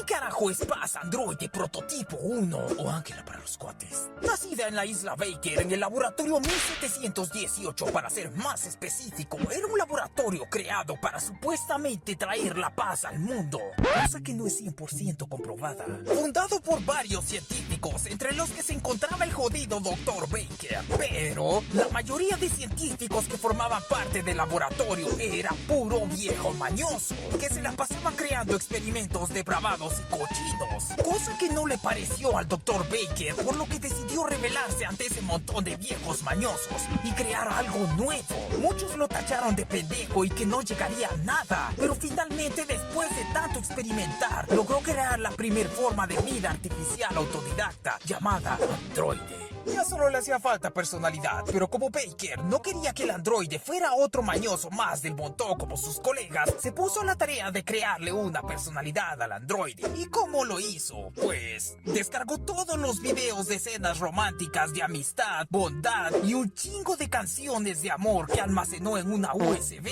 ¿Quién carajo es Paz Androide Prototipo 1 o Ángela para los cuates? Nacida en la isla Baker en el laboratorio 1718 para ser más específico, era un laboratorio creado para supuestamente traer la paz al mundo, cosa que no es 100% comprobada. Fundado por varios científicos, entre los que se encontraba el jodido Dr. Baker, pero la mayoría de científicos que formaban parte del laboratorio era puro viejo mañoso, que se la pasaban creando experimentos depravados y cochinos, cosa que no le pareció al Dr. Baker, por lo que decidió rebelarse ante ese montón de viejos mañosos y crear algo nuevo. Muchos lo tacharon de pendejo y que no llegaría a nada, pero finalmente, después de tanto experimentar, logró crear la primer forma de vida artificial autodidacta llamada androide. Ya solo le hacía falta personalidad, pero como Baker no quería que el androide fuera otro mañoso más del montón como sus colegas, se puso a la tarea de crearle una personalidad al androide. ¿Y cómo lo hizo? Pues descargó todos los videos de escenas románticas de amistad, bondad y un chingo de canciones de amor que almacenó en una USB,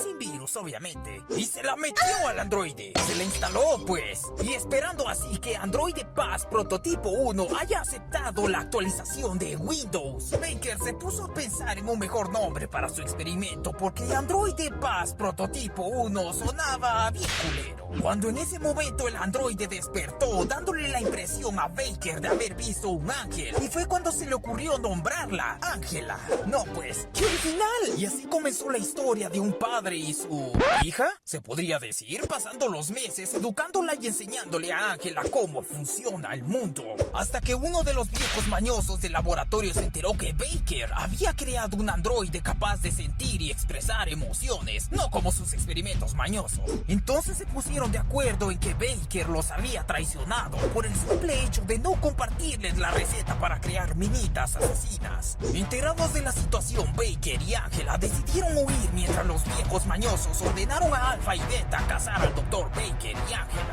sin virus obviamente, y se la metió al androide. Se la instaló pues, y esperando así que Androide Paz Prototipo 1 haya aceptado la actualización de Windows, Baker se puso a pensar en un mejor nombre para su experimento porque Androide Paz Prototipo 1 sonaba bien culero. Cuando en ese momento el androide despertó dándole la impresión a Baker de haber visto un ángel, y fue cuando se le ocurrió nombrarla Ángela. No pues, ¡qué original! Y así comenzó la historia de un padre y su hija, se podría decir, pasando los meses educándola y enseñándole a Ángela cómo funciona el mundo, hasta que uno de los viejos mañosos del laboratorio se enteró que Baker había creado un androide capaz de sentir y expresar emociones, no como sus experimentos mañosos. Entonces se pusieron de acuerdo en que Baker los había traicionado por el simple hecho de no compartirles la receta para crear minitas asesinas. Enterados de la situación, Baker y Ángela decidieron huir mientras los viejos mañosos ordenaron a Alpha y Beta cazar al Dr. Baker y Ángela,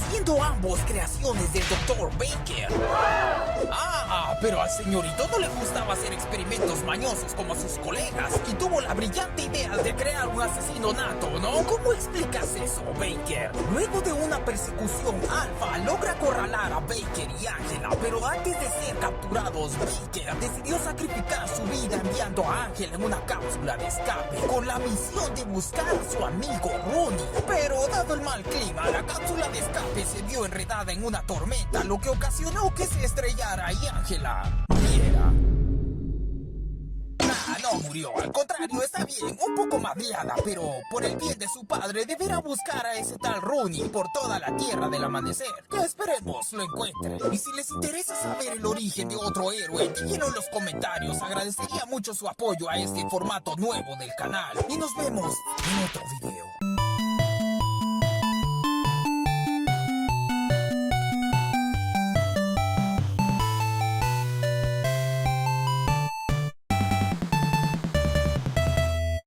siendo ambos creaciones del Dr. Baker. Pero al señorito no le gustaba hacer experimentos mañosos como sus colegas y tuvo la brillante idea de crear un asesino nato, ¿no? ¿Cómo explicas eso, Baker? Luego de una persecución, Alpha logra acorralar a Baker y Ángela, pero antes de ser capturados, Baker decidió sacrificar su vida enviando a Ángela en una cápsula de escape con la misión de buscar a su amigo Ronnie. Pero dado el mal clima, la cápsula de escape se vio enredada en una tormenta, lo que ocasionó que se estrellara y Ángela muriera. No murió, al contrario, está bien, un poco madreada, pero por el bien de su padre deberá buscar a ese tal Ronnie por toda la tierra del amanecer, que esperemos lo encuentre. Y si les interesa saber el origen de otro héroe, díganlo en los comentarios, agradecería mucho su apoyo a este formato nuevo del canal, y nos vemos en otro video.